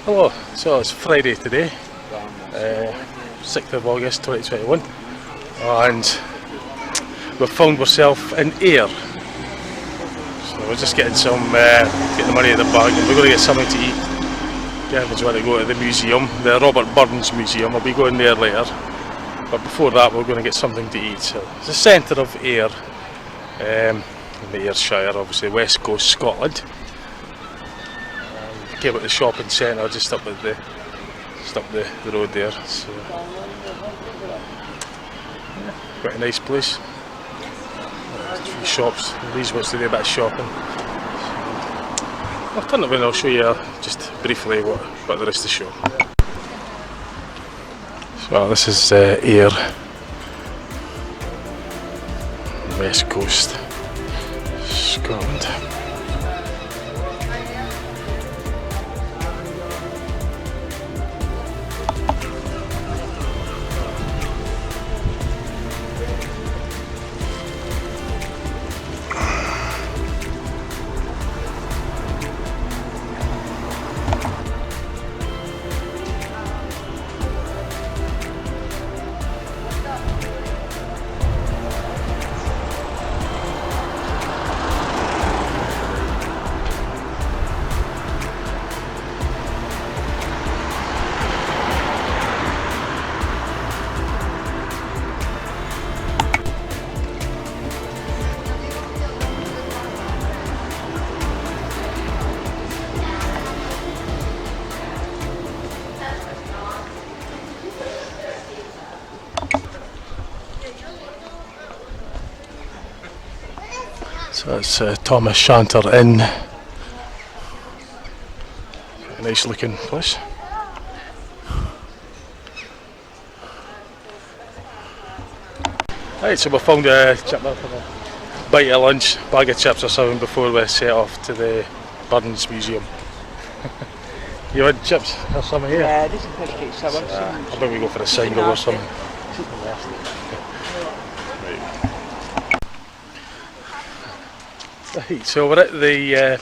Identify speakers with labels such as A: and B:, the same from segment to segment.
A: Hello, so it's Friday today, 6th of August 2021, and we've found ourselves in Ayr. So we're just getting getting the money in the bag, and we're going to get something to eat. Kevin's want to go to the museum, the Robert Burns Museum. I'll be going there later, but before that we're going to get something to eat. So it's the centre of Ayr, in the Ayrshire, obviously west coast Scotland. Came at the shopping centre just up the road there. So yeah, quite a nice place. A few shops. These wants to do a bit of shopping. I'll turn it around and I'll show you just briefly what there is to show. So this is Ayr, west coast Scotland. So it's Thomas Shanter Inn. A nice looking place. Right, so we found a chip there for a bite of lunch, bag of chips or something before we set off to the Burns Museum. You had chips or something here?
B: Yeah, this is fish cake, so
A: I bet we go for a single or something. Right, so we're at the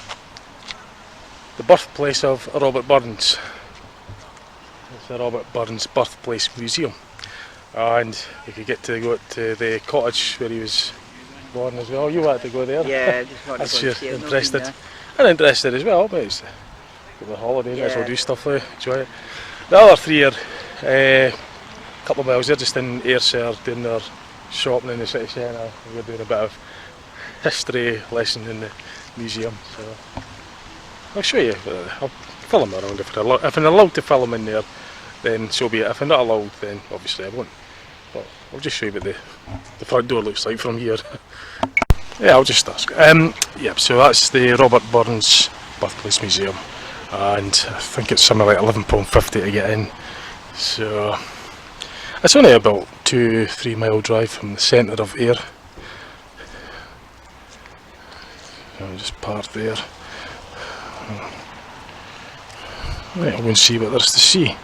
A: birthplace of Robert Burns. It's the Robert Burns Birthplace Museum, and we could get to go to the cottage where he was born as well. You wanted to go there?
B: Yeah, just wanted
A: That's
B: to go
A: you're
B: and
A: interested. I'm interested as well, but it's a holiday, might as well do stuff there, enjoy it. The other three are a couple of miles. They're just in Ayrshire doing their shopping in the city centre. We're doing a bit of history lesson in the museum, so I'll show you. I'll film around if I'm allowed to film in there, then so be it. If I'm not allowed, then obviously I won't. But I'll just show you what the front door looks like from here. Yeah, I'll just ask. Yep, so that's the Robert Burns Birthplace Museum, and I think it's something like £11.50 to get in. So it's only about 2-3 mile drive from the centre of Ayr. I'll just park there. Right, I'll go and see what there's to see.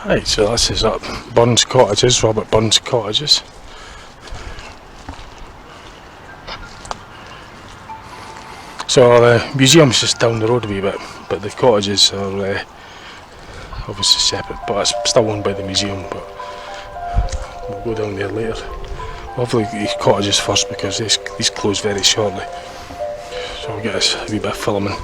A: Right, so this is up Burns Cottages, Robert Burns Cottages. So the museum's just down the road a wee bit, but the cottages are obviously separate, but it's still owned by the museum, but we'll go down there later. Hopefully these cottages first, because these close very shortly. So we'll get us a wee bit of filming.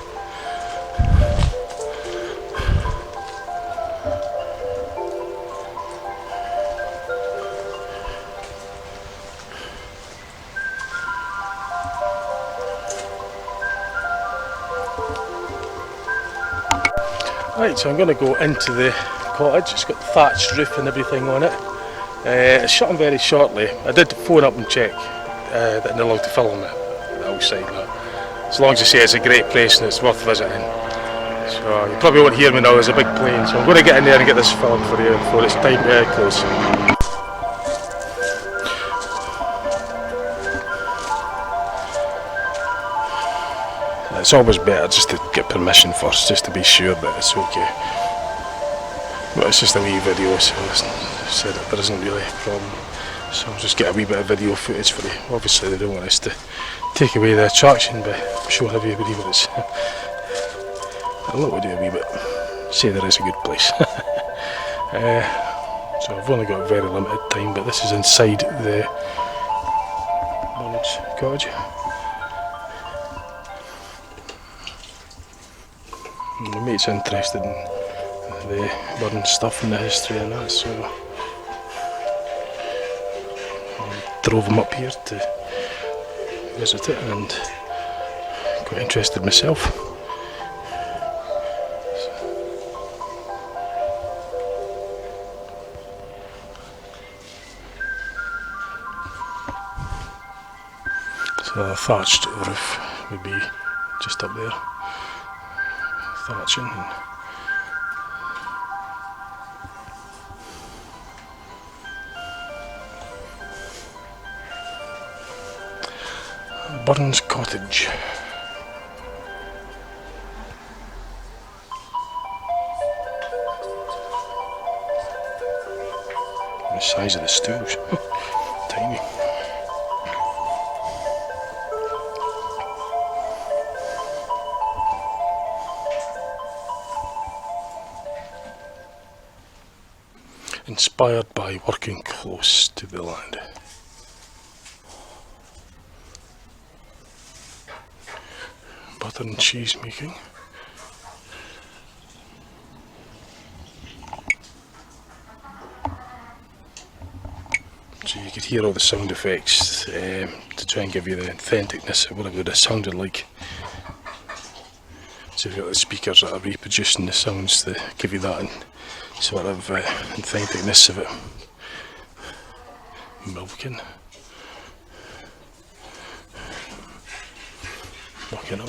A: Right, so I'm going to go into the cottage. It's got thatched roof and everything on it. It's shutting very shortly. I did phone up and check that they're allowed to film it outside now. As long as they say it's a great place and it's worth visiting. So you probably won't hear me now, there's a big plane, so I'm going to get in there and get this filmed for you before it's time to close. It's always better just to get permission first, just to be sure that it's okay. But it's just a wee video, so I said that there isn't really a problem. So I'll just get a wee bit of video footage for you. Obviously they don't want us to take away the attraction by showing everybody what it's a little do a wee bit. Say there is a good place. So I've only got a very limited time, but this is inside the Burnage cottage. And my mate's interested in the Burns stuff and the history and that, so I drove him up here to visit it and got interested myself. So the thatched roof would be just up there, thatching. Burns Cottage. The size of the stools, tiny. Inspired by working close to the land. Butter and cheese making. So you could hear all the sound effects to try and give you the authenticness of what it would have sounded like. So you've got the speakers that are reproducing the sounds to give you that sort of authenticness of it. Milking. Walking on.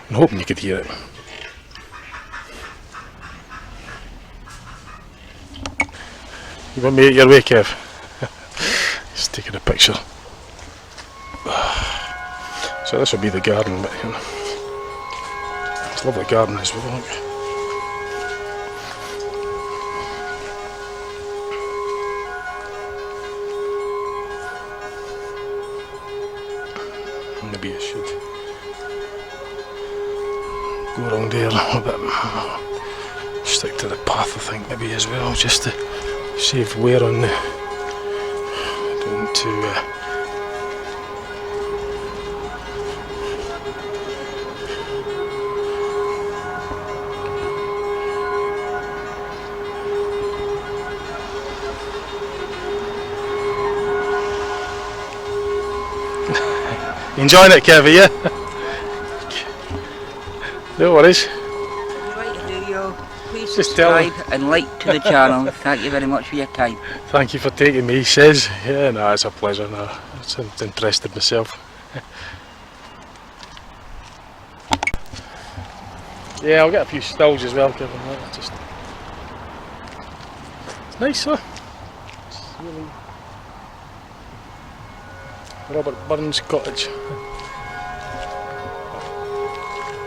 A: I'm hoping you could hear it. You want me at your way, Kev? Just taking a picture. So this will be the garden bit here. It's a lovely garden as well, look. Maybe I should go around here a little bit. Stick to the path, I think, maybe as well, just to save wear on the down to enjoying it, Kev, yeah? No worries.
B: If you'd like to do your, please
A: Just
B: subscribe and like to the channel. Thank you very much for your time.
A: Thank you for taking me, he says. Yeah, no, it's a pleasure. No, I'm interested myself. Yeah, I'll get a few stills as well, Kevin. Just it's nice, huh? It's really Robert Burns Cottage.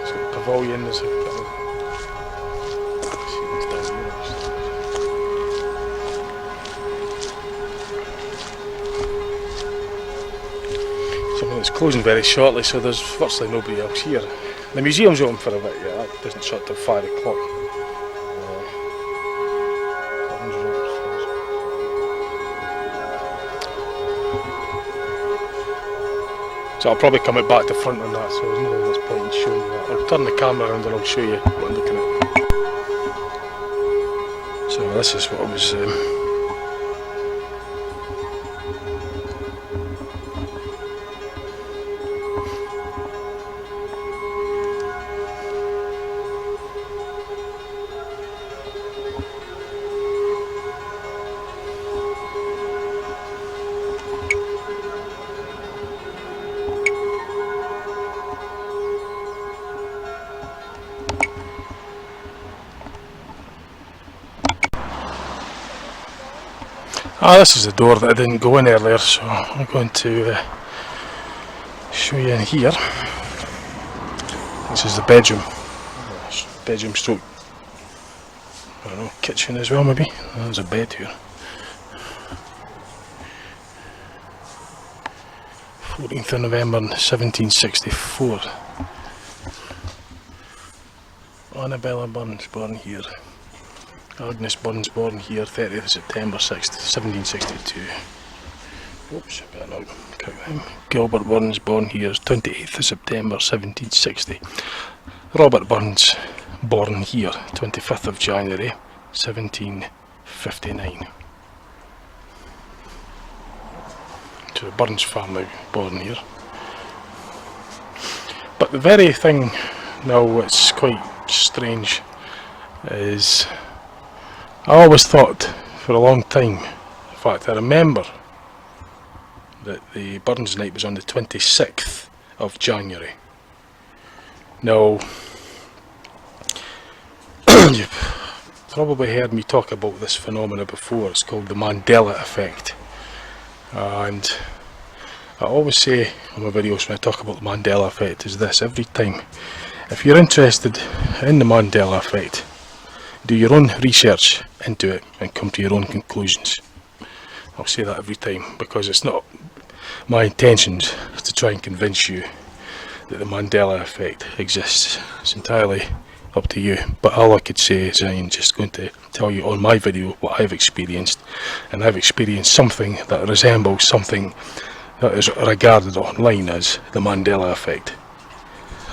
A: It's got a pavilion, there's a bit of something that's closing very shortly, so there's virtually nobody else here. The museum's open for a bit, yeah, that doesn't shut till 5 o'clock. So I'll probably come back to front on that, so there's no much point in showing you that. I'll turn the camera around and I'll show you what I'm looking at. So this is what I was this is the door that I didn't go in earlier, so I'm going to show you in here. This is the bedroom. Bedroom stroke, I don't know, kitchen as well maybe. There's a bed here. 14th of November 1764. Annabella Burns born here. Agnes Burns born here 30th of September 1762. Oops, better not count them. Gilbert Burns born here 28th of September 1760. Robert Burns born here 25th of January 1759. So the Burns family born here. But the very thing now that's quite strange is I always thought for a long time, in fact I remember that the Burns night was on the 26th of January. Now you've probably heard me talk about this phenomena before. It's called the Mandela effect, and I always say on my videos when I talk about the Mandela effect is this every time: if you're interested in the Mandela effect, do your own research into it and come to your own conclusions. I'll say that every time because it's not my intentions to try and convince you that the Mandela effect exists. It's entirely up to you, but all I could say is I'm just going to tell you on my video what I've experienced, and I've experienced something that resembles something that is regarded online as the Mandela effect.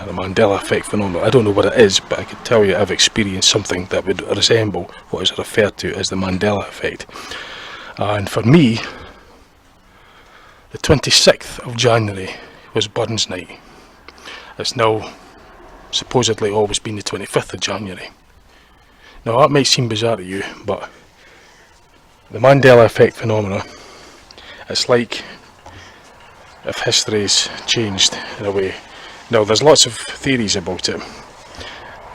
A: The Mandela effect phenomenon. I don't know what it is, but I could tell you I've experienced something that would resemble what is referred to as the Mandela effect. And for me, the 26th of January was Burns night. It's now supposedly always been the 25th of January. Now that might seem bizarre to you, but the Mandela effect phenomena, it's like if history's changed in a way. Now there's lots of theories about it.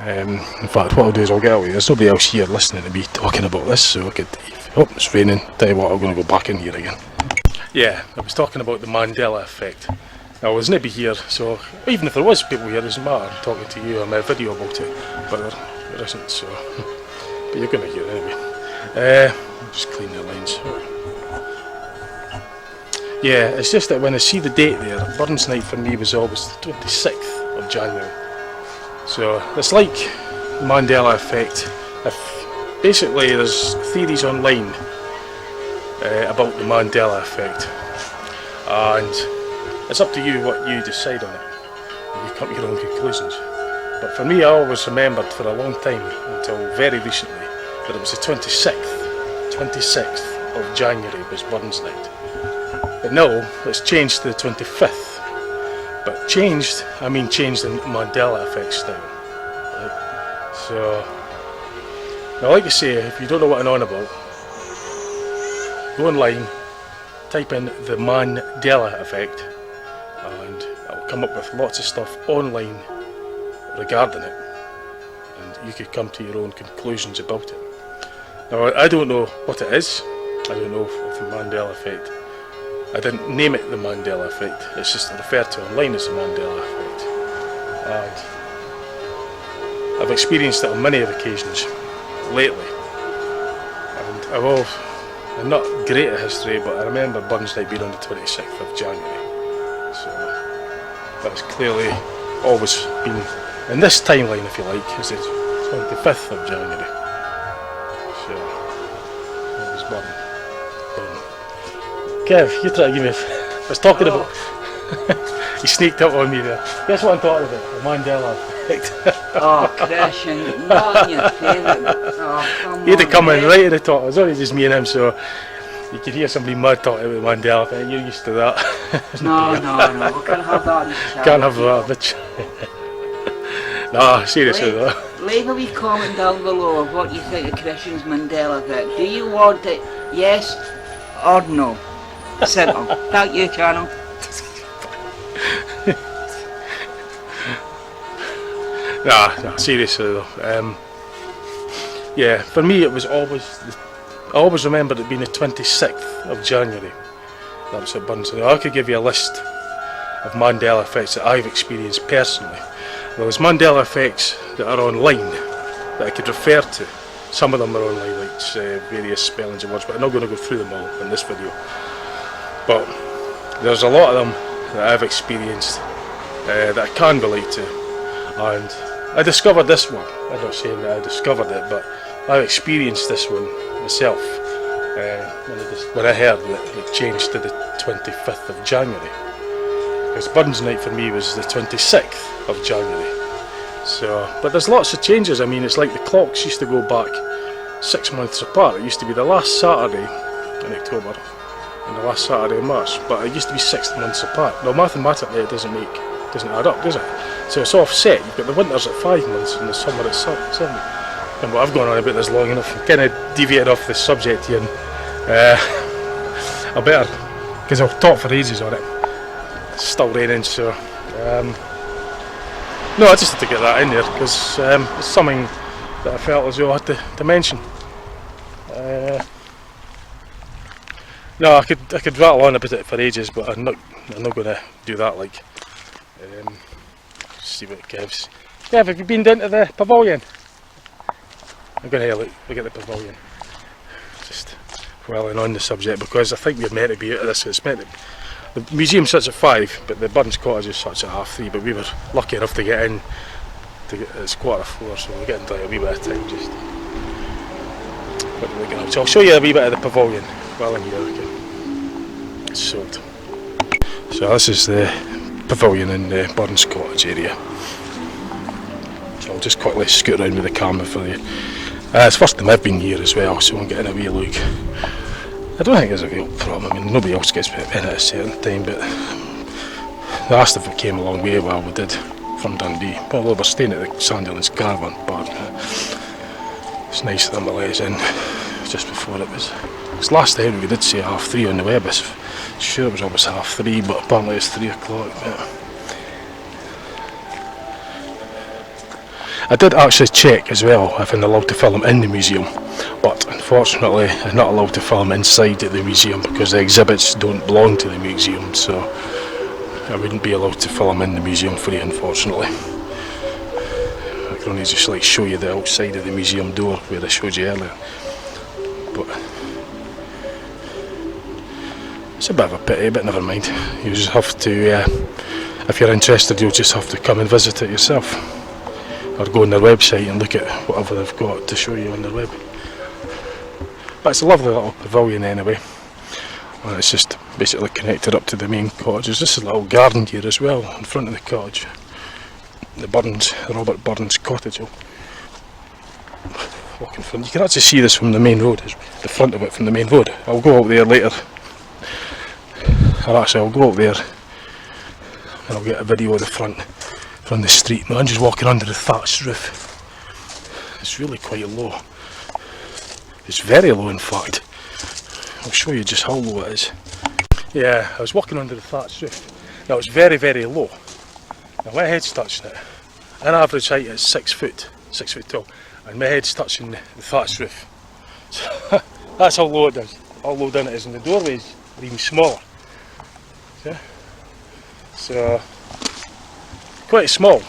A: In fact, what I'll do is I'll get away. There's nobody else here listening to me talking about this, so I could... Oh, it's raining. Tell you what, I'm going to go back in here again. Yeah, I was talking about the Mandela effect. Now, there's nobody here, so even if there was people here, it doesn't matter. I'm talking to you, I made a video about it, but there isn't, so... But you're going to hear it anyway. Just clean the lines. Yeah, it's just that when I see the date there, Burns night for me was always the 26th of January. So it's like the Mandela effect. Basically there's theories online about the Mandela effect, and it's up to you what you decide on it. You come to your own conclusions. But for me, I always remembered for a long time, until very recently, that it was the 26th of January was Burns night. But now it's changed to the 25th. But changed, I mean changed in Mandela effect style. Right? So, now like I say, if you don't know what I'm on about, go online, type in the Mandela effect, and I'll come up with lots of stuff online regarding it, and you could come to your own conclusions about it. Now I don't know what it is. I don't know if the Mandela effect. I didn't name it the Mandela effect, it's just referred to online as the Mandela effect. And I've experienced it on many occasions lately. And I'm not great at history, but I remember Burns night being on the 26th of January. So that's clearly always been, in this timeline if you like, is the 25th of January. So that was Burns. Kev, you try to give me I was talking about... He sneaked up on me there. Guess what I'm talking about? The Mandela effect.
B: Oh, crashing, not in your favourite. Oh, come
A: He had to
B: on,
A: come in
B: mate.
A: right at the top. It was only just me and him, so you could hear somebody mad talking about the Mandela effect. You're used to that.
B: No, we can't have that.
A: Can't have that, bitch. Nah, seriously though.
B: Leave a wee comment down below of what you think of Christian's Mandela effect. Do you want it yes or no? Simple. Thank you, channel.
A: Nah, seriously though. Yeah, for me it was always, I always remembered it being the 26th of January. That was at Burns. Now I could give you a list of Mandela effects that I've experienced personally. There's Mandela effects that are online that I could refer to. Some of them are online, like various spellings of words, but I'm not going to go through them all in this video. But there's a lot of them that I've experienced that I can relate to, and I discovered this one. I'm not saying that I discovered it, but I experienced this one myself when I heard that it changed to the 25th of January. Because Burns Night for me was the 26th of January. So, but there's lots of changes. I mean, it's like the clocks used to go back 6 months apart. It used to be the last Saturday in October and the last Saturday in March, but it used to be 6 months apart. Now mathematically it doesn't add up, does it? So it's offset. You've got the winters at 5 months and the summer at 7. And what I've gone on about this long enough, I'm kind of deviated off the subject here, and I better, because I've talked for ages on it. It's still raining, so no, I just had to get that in there because it's something that I felt as though I had to mention. No, I could rattle on about it for ages, but I'm not going to do that. Like, see what it gives. Yeah, have you been down to the pavilion? I'm going to have a look at the pavilion. Just dwelling on the subject because I think we're meant to be out of this. It's meant to. The museum shuts at 5, but the Burns Cottage is shuts at 3:30. But we were lucky enough to get in. It's 4:15, so we're getting like a wee bit of time just. So I'll show you a wee bit of the pavilion while I'm here. Okay. It's sold. So this is the pavilion in the Burns Cottage area. So I'll just quickly scoot around with the camera for you. It's the first time I've been here as well, so I'm getting a wee look. I don't think there's a real problem. I mean, nobody else gets in at a certain time, but they asked if it came a long way. Well, we did from Dundee. Although we're staying at the Sandyland's caravan park. It's nice that they let us in just before it was. Because last time we did say 3:30 on the web. I was sure it was almost 3:30, but apparently it's 3 o'clock. I did actually check as well if I'm allowed to film in the museum, but unfortunately I'm not allowed to film inside the museum because the exhibits don't belong to the museum, so I wouldn't be allowed to film in the museum for you, unfortunately. I can only just like show you the outside of the museum door where I showed you earlier, but it's a bit of a pity, but never mind. You just have to, if you're interested, you'll just have to come and visit it yourself. Or go on their website and look at whatever they've got to show you on their web. But it's a lovely little pavilion anyway. And it's just basically connected up to the main cottage. There's just a little garden here as well in front of the cottage. The Robert Burns cottage. Walk in front. You can actually see this from the main road, the front of it from the main road. I'll go out there later. Or actually I'll go out there and I'll get a video of the front from the street. No, I'm just walking under the thatched roof. It's really quite low. It's very low in fact. I'll show you just how low it is. Yeah, I was walking under the thatched roof. Now it's very, very low. Now my head's touching it. An average height is 6 foot tall. And my head's touching the thatched roof. So that's how low it is. How low down it is. And the doorways are even smaller. See? So quite small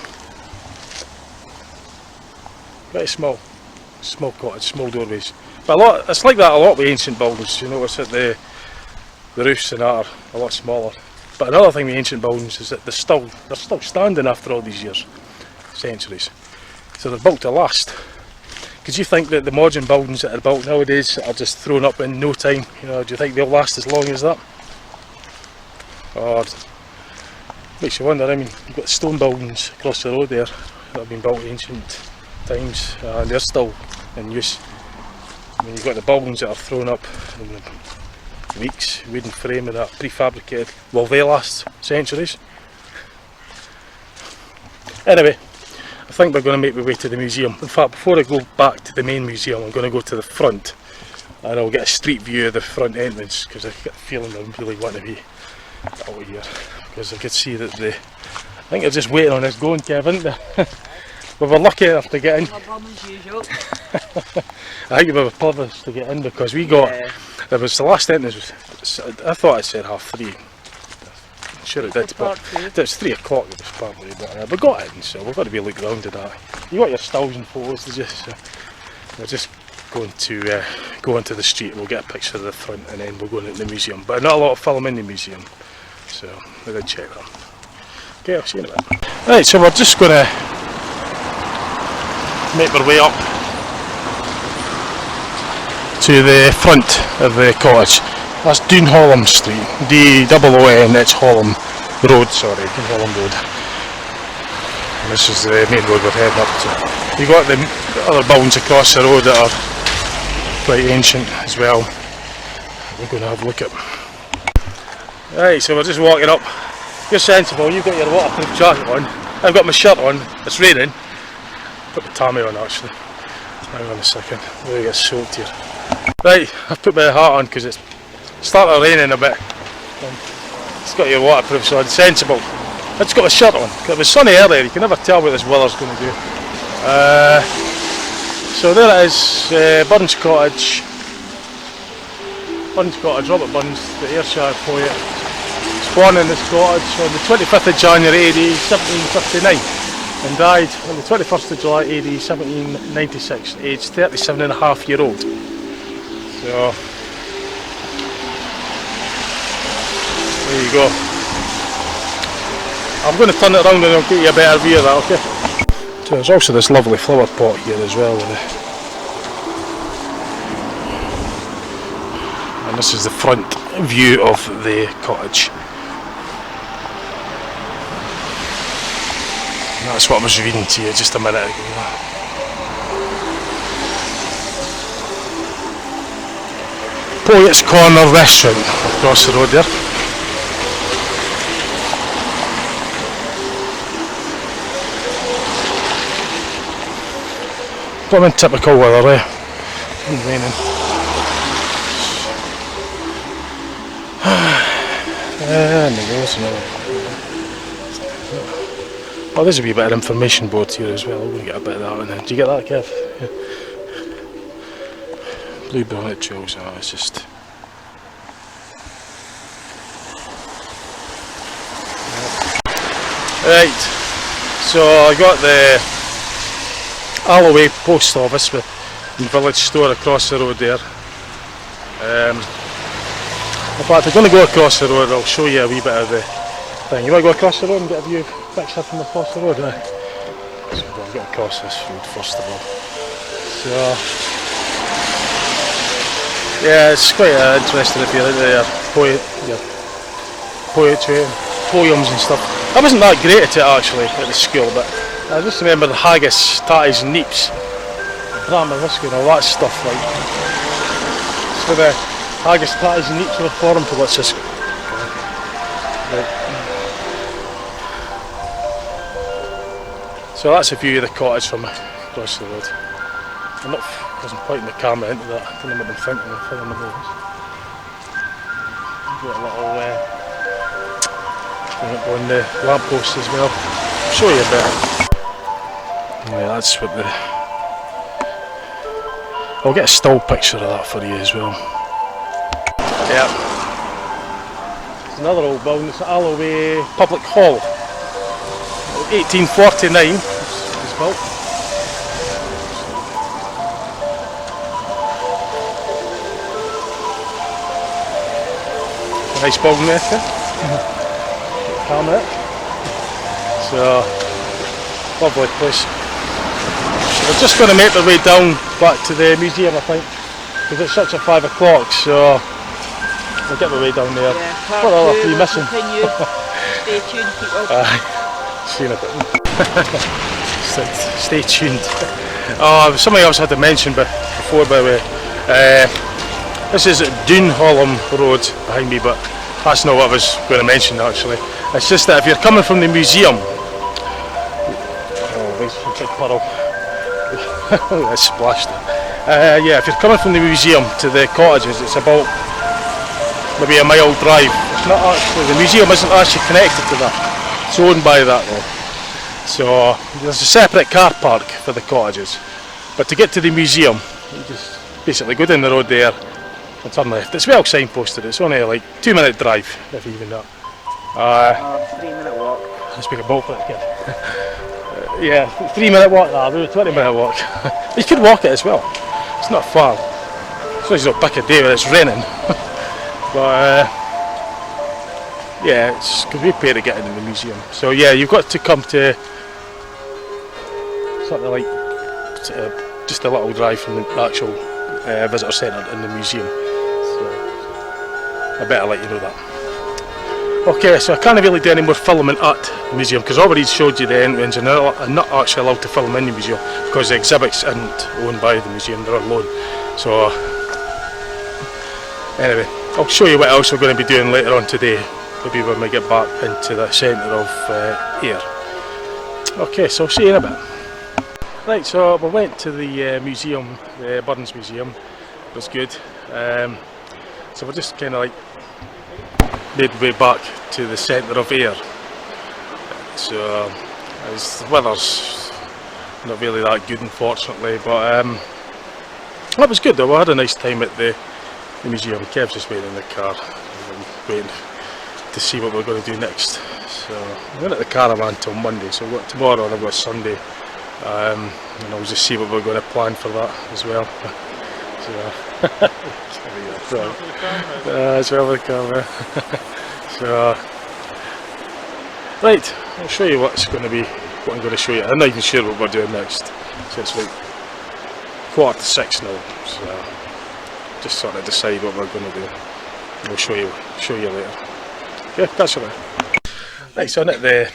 A: cottage, small doorways. But it's like that a lot with ancient buildings. You notice that the roofs and that are a lot smaller. But another thing with ancient buildings is that they're still standing after all these years, centuries. So they're built to last. Because you think that the modern buildings that are built nowadays are just thrown up in no time. You know, do you think they'll last as long as that? Or makes you wonder. I mean, you've got stone buildings across the road there that have been built in ancient times, and they're still in use. I mean, you've got the buildings that are thrown up in weeks, wooden frame and that, prefabricated. Will they last centuries? Anyway, I think we're going to make our way to the museum. In fact, before I go back to the main museum, I'm going to go to the front and I'll get a street view of the front entrance because I get the feeling I really want to be out here. Because I could see that I think they're just waiting on us going, Kev, isn't they? We were lucky enough to get in. I think we were privileged to get in because we got, there was the last entrance, I thought it said 3:30. I'm sure it did, but it was 3 o'clock it was probably, but we got in, so we've got to be looked round at that. You got your stills and photos, did you? So we're just going to go onto the street and we'll get a picture of the front and then we'll go into the museum. But not a lot of film in the museum. So we did check that. Okay, I'll see you in a bit. Right, so we're just going to make our way up to the front of the cottage. That's Doonholm Street, D-O-O-N, it's Holm Road, sorry, Doonholm Road. And this is the main road we're heading up to. You've got the other buildings across the road that are quite ancient as well. We're going to have a look at. Right, so we're just walking up. You're sensible, you've got your waterproof jacket on. I've got my shirt on, it's raining. Put my tammy on actually. Hang on a second, I'm going to get soaked here. Right, I've put my hat on because it's started raining a bit. And it's got your waterproof, so it's sensible. I just got my shirt on. It was sunny earlier, you can never tell what this weather's going to do. So there it is, Burns Cottage. Burns Cottage, Robert Burns, the Ayrshire poet. Was born in this cottage on the 25th of January AD 1759 and died on the 21st of July AD 1796, aged 37.5-year-old. So there you go. I'm going to turn it around and I'll get you a better view of that, okay? So there's also this lovely flower pot here as well. And this is the front view of the cottage. And that's what I was reading to you just a minute ago. Poets Corner restaurant across the road there. I'm in typical weather, eh? It's raining. Oh, there's a wee bit of information board here as well. We're going to get a bit of that in there. Do you get that, Kev? Yeah. Blue bonnet jewels, oh, it's just... Right, so I got the Alloway post office with the village store across the road there. In fact, I'm going to go across the road. I'll show you a wee bit of the thing. You want to go across the road and get a view picture from across the road? So I'll get across this road first of all. So yeah, it's quite interesting if you're into your poetry, poems and stuff. I wasn't that great at it actually at the school, but I just remember the haggis, tatties and neeps, ram and whiskey and all that stuff like. So the haggis, tatties and neeps were formed for what's this? Right. So that's a view of the cottage from across the road. I wasn't pointing the camera into that, I don't know what I'm thinking of filming those. Got a little on the lamppost as well. I'll show you a bit. Yeah, that's what the... I'll get a still picture of that for you as well. Yeah. It's another old building, it's Alloway Public Hall. 1849 it was built. Nice building there, camera. So, lovely place. We're just going to make our way down back to the museum, I think, because it's such a 5 o'clock, so we'll get our way down there.
B: Yeah,
A: what other three missing?
B: Stay tuned, people.
A: See you in a bit. Stay tuned. Oh, something else I had to mention before, by the way. This is Doonholm Road behind me, but that's not what I was going to mention actually. It's just that if you're coming from the museum, oh, there's a big puddle. That's splashed. Yeah, if you're coming from the museum to the cottages, it's about maybe a mile drive. It's not actually, the museum isn't actually connected to that. It's owned by that though. So there's a separate car park for the cottages. But to get to the museum, you just basically go down the road there and turn left. It's well signposted, it's only like 2-minute drive, if even that.
B: 3-minute walk.
A: Let's make a bolt for it, kid. Yeah, 3-minute walk, nah, do a 20-minute walk. You could walk it as well, it's not far. As long as you don't pick a day when it's raining. But yeah, it's because we pay to get into the museum. So yeah, you've got to come to sort of like just a little drive from the actual visitor centre in the museum. So I better let you know that. Okay, so I can't really do any more filming at the museum because I already showed you the entrance, and I'm not actually allowed to film in the museum because the exhibits aren't owned by the museum, they're on loan. So anyway, I'll show you what else we're going to be doing later on today, maybe when we get back into the centre of Ayr. Okay, so I'll see you in a bit. Right, so we went to the museum, the Burns Museum. It was good. So we're just kind of like midway back to the centre of Ayr. So the weather's not really that good, unfortunately, but it was good though. We had a nice time at the museum. Kev's just waiting in the car, waiting to see what we're going to do next. So we're going at the caravan till Monday, so we've got tomorrow and I've got Sunday, and I'll just see what we're going to plan for that as well. So it's well with the camera. So right, I'll show you what I'm going to show you. I'm not even sure what we're doing next. So it's like 5:45 now. So just sort of decide what we're going to do. We'll show you later. Yeah, catch you later. Right, so I'm at the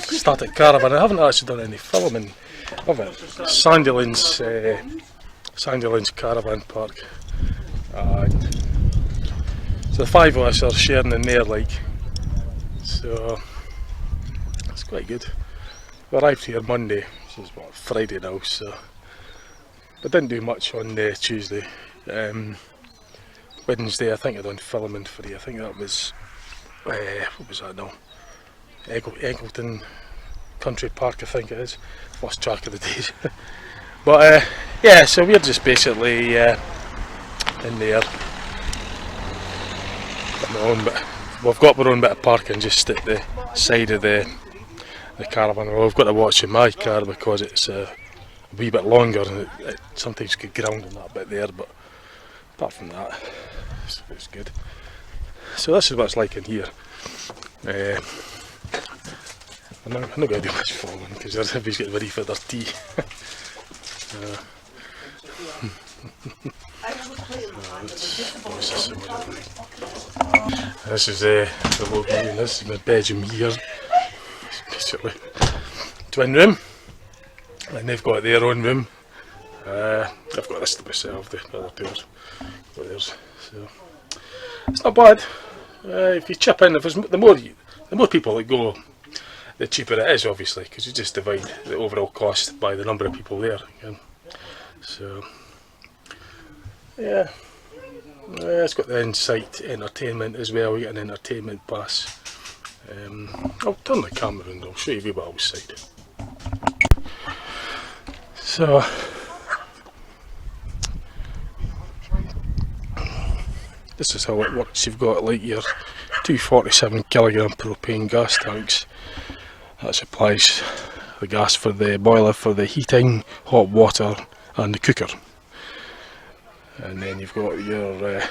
A: static caravan. I haven't actually done any filming of it. Sandyland's caravan park. And so the 5 of us are sharing in there, like, so it's quite good. We arrived here Monday, so it's what, Friday now, so I didn't do much on Tuesday. Wednesday I think I done filming for you. I think that was what was that now? Eggleton Country Park, I think it is. I've lost track of the days. But yeah, so we're just basically in there. We've got our own bit of parking just at the side of the caravan. Well, we've got to watch in my car because it's a wee bit longer and it sometimes get ground in that bit there, but apart from that, it's good. So this is what it's like in here. I'm not going to do much filming because everybody's getting ready for their tea. This is the local room. This is my bedroom here. It's basically twin room, and they've got their own room. I've got this to myself. The other two got theirs. So it's not bad. If you chip in, if there's the more people that go, the cheaper it is, obviously, because you just divide the overall cost by the number of people there. Again. So yeah, it's got the in-site entertainment as well. We get an entertainment pass. I'll turn the camera and I'll show you a bit outside. So this is how it works. You've got like your 247 kilogram propane gas tanks. That supplies the gas for the boiler for the heating, hot water and the cooker. And then you've got your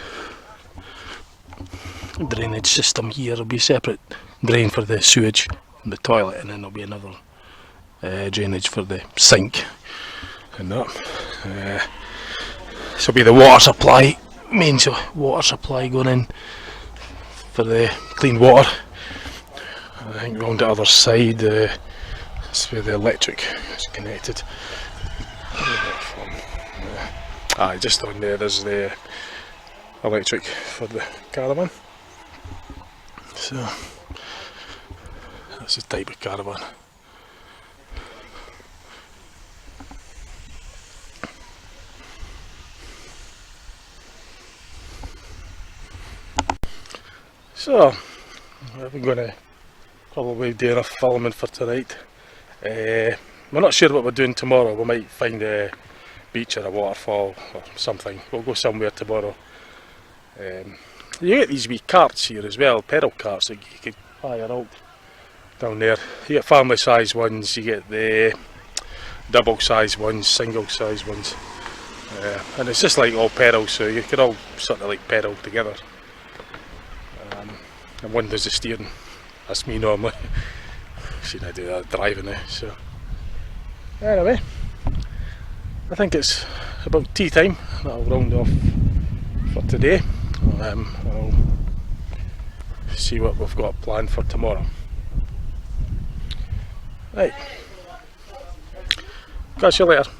A: drainage system here. There'll be a separate drain for the sewage and the toilet, and then there'll be another drainage for the sink and that. This will be the water supply, main water supply going in for the clean water. I think round the other side, that's where the electric is connected. Just on there there's the electric for the caravan. So that's the type of caravan. So I'm going to probably do enough filming for tonight. We're not sure what we're doing tomorrow. We might find a beach or a waterfall or something. We'll go somewhere tomorrow. You get these wee carts here as well, pedal carts that you could hire out down there. You get family size ones, you get the double size ones, single size ones, and it's just like all pedals, so you could all sort of like pedal together. and one does the steering. That's me normally. Shouldn't I do that driving now? So anyway, I think it's about tea time. That'll round off for today. I'll see what we've got planned for tomorrow. Right, catch you later.